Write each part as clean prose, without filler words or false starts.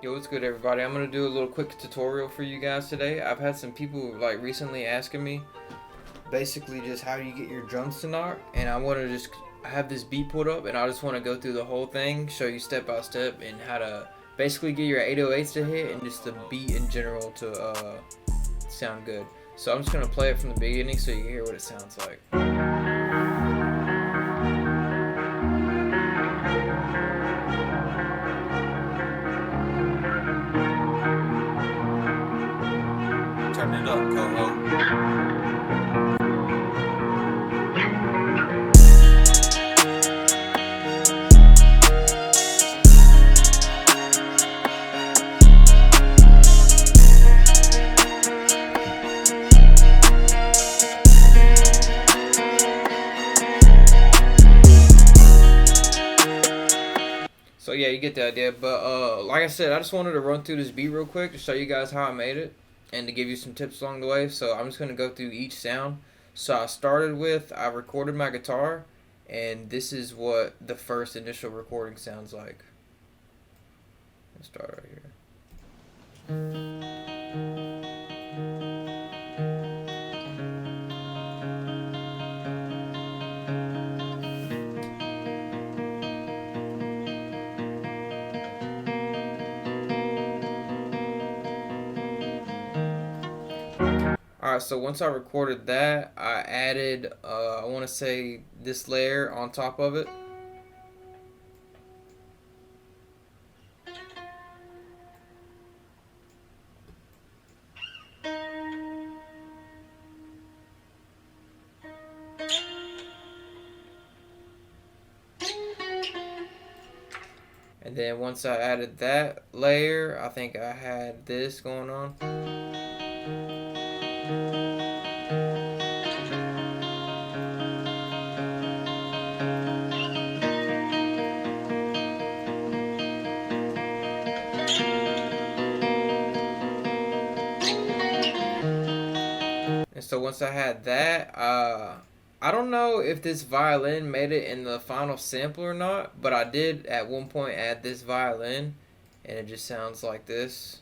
Yo, what's good, everybody? I'm gonna do a little quick tutorial for you guys today. I've had some people like recently asking me basically just how do you get your drums to knock, and I want to just have this beat put up, and I just want to go through the whole thing, show you step by step, and how to basically get your 808s to hit and just the beat in general to sound good. So I'm just gonna play it from the beginning so you hear what it sounds like. Turn it up, Coho. So yeah, you get the idea. But like I said, I just wanted to run through this beat real quick to show you guys how I made it and to give you some tips along the way. So I'm just gonna go through each sound. So I recorded my guitar, and this is what the first initial recording sounds like. Let's start right here. Alright, so once I recorded that, I added, I want to say, this layer on top of it. And then once I added that layer, I think I had this going on. And so once I had that, I don't know if this violin made it in the final sample or not, but I did at one point add this violin, and it just sounds like this.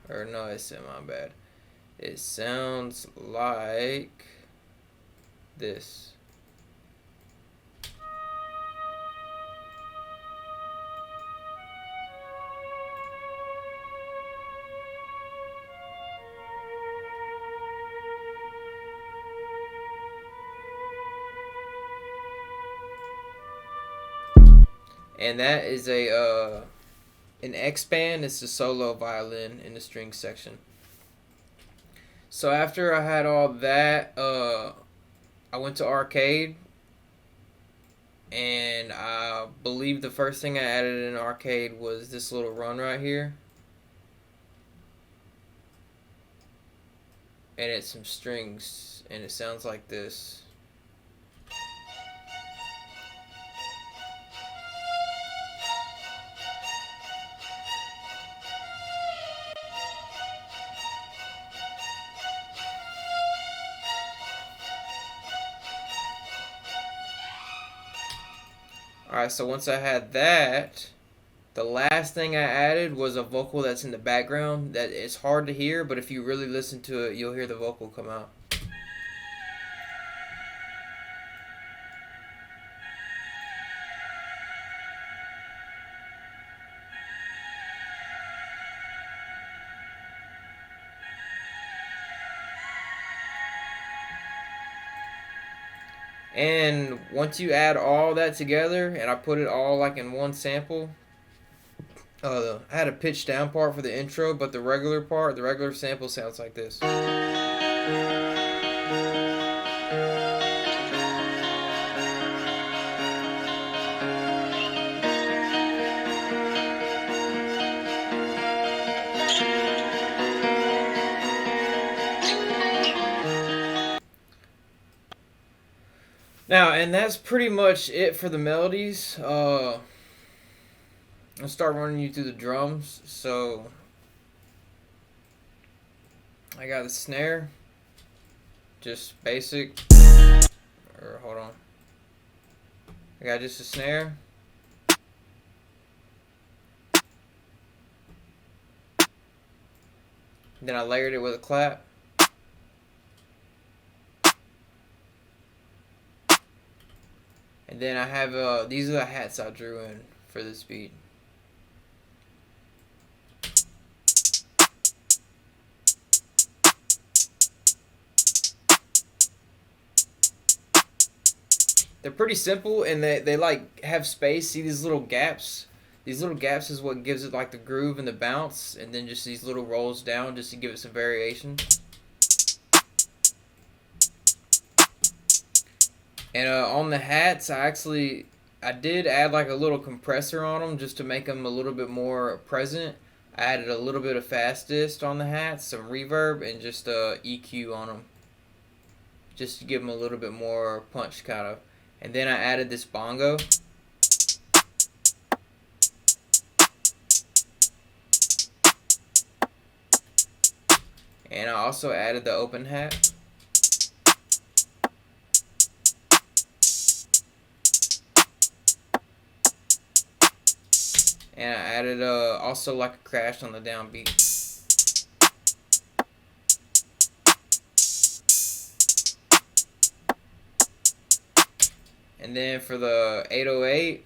Or no, it's my bad. It sounds like this. And that is an X band. It's a solo violin in the string section. So after I had all that, I went to arcade, and I believe the first thing I added in arcade was this little run right here, and it's some strings, and it sounds like this. Alright, so once I had that, the last thing I added was a vocal that's in the background that it's hard to hear, but if you really listen to it, you'll hear the vocal come out. And once you add all that together, and I put it all like in one sample, I had a pitch down part for the intro, but the regular part, the regular sample sounds like this. Now, and that's pretty much it for the melodies. I'll start running you through the drums. So, I got the snare, just basic, or hold on. I got just a snare. Then I layered it with a clap. And then I have, these are the hats I drew in for this beat. They're pretty simple, and they like have space. See these little gaps? These little gaps is what gives it like the groove and the bounce, and then just these little rolls down just to give it some variation. And on the hats, I did add like a little compressor on them just to make them a little bit more present. I added a little bit of fastest on the hats, some reverb, and just EQ on them, just to give them a little bit more punch, kind of. And then I added this bongo. And I also added the open hat. And I added also like a crash on the downbeat. And then for the 808,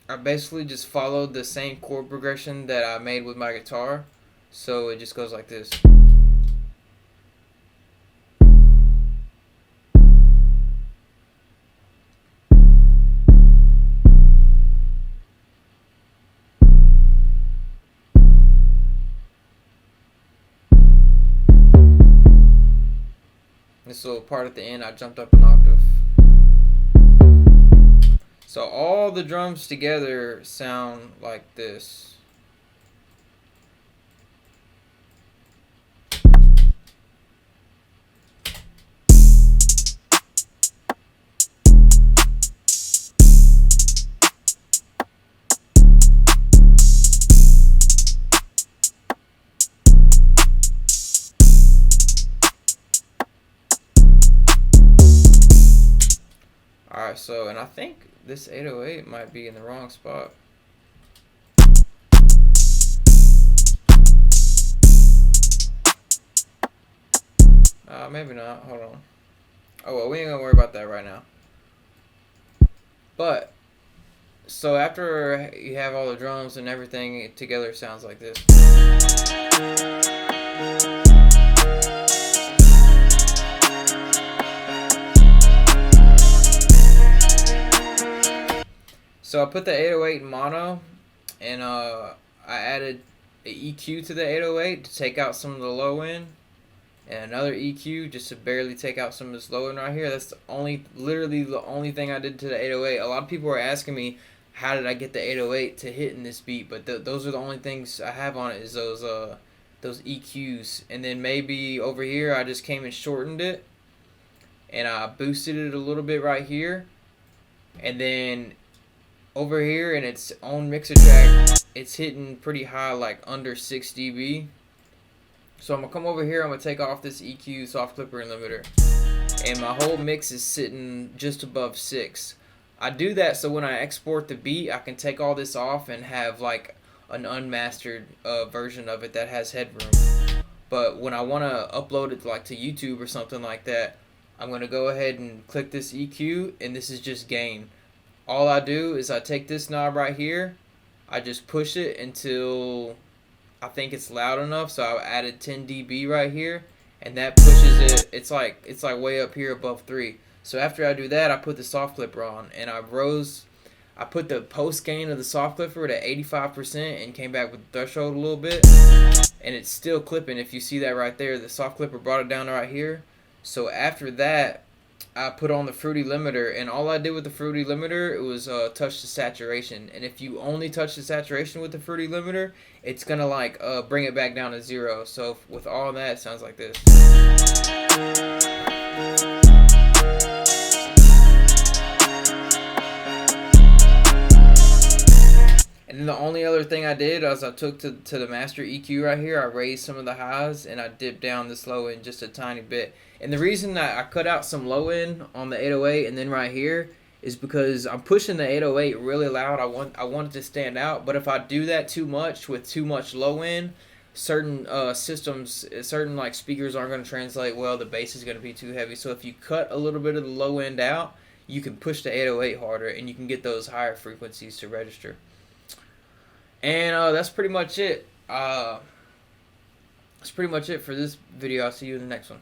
I basically just followed the same chord progression that I made with my guitar. So it just goes like this. This little part at the end, I jumped up an octave. So all the drums together sound like this. Alright, so, and I think this 808 might be in the wrong spot. Maybe not. Hold on. Oh, well, we ain't gonna worry about that right now. But, so after you have all the drums and everything, it together sounds like this. So I put the 808 in mono, and I added an EQ to the 808 to take out some of the low end, and another EQ just to barely take out some of this low end right here. That's literally the only thing I did to the 808. A lot of people are asking me, how did I get the 808 to hit in this beat? But those are the only things I have on it, is those EQs. And then maybe over here I just came and shortened it, and I boosted it a little bit right here, and then over here in its own mixer track, it's hitting pretty high, like under 6 dB. So I'm gonna come over here, I'm gonna take off this EQ, soft clipper, and limiter, and my whole mix is sitting just above 6. I do that so when I export the beat, I can take all this off and have like an unmastered version of it that has headroom. But when I want to upload it like to YouTube or something like that, I'm gonna go ahead and click this EQ, and this is just gain. All I do is I take this knob right here, I just push it until I think it's loud enough, so I added 10 dB right here, and that pushes it. It's like way up here above 3. So after I do that, I put the soft clipper on, and I put the post gain of the soft clipper to 85% and came back with the threshold a little bit, and it's still clipping. If you see that right there, the soft clipper brought it down right here. So after that, I put on the fruity limiter, and all I did with the fruity limiter, it was touch the saturation. And if you only touch the saturation with the fruity limiter, it's gonna like bring it back down to 0. So with all that, it sounds like this. And then the only other thing I did was I took to the master EQ right here, I raised some of the highs, and I dipped down this low end just a tiny bit. And the reason that I cut out some low end on the 808 and then right here is because I'm pushing the 808 really loud. I want it to stand out, but if I do that too much with too much low end, certain systems, certain like speakers aren't going to translate well. The bass is going to be too heavy. So if you cut a little bit of the low end out, you can push the 808 harder, and you can get those higher frequencies to register. And that's pretty much it. That's pretty much it for this video. I'll see you in the next one.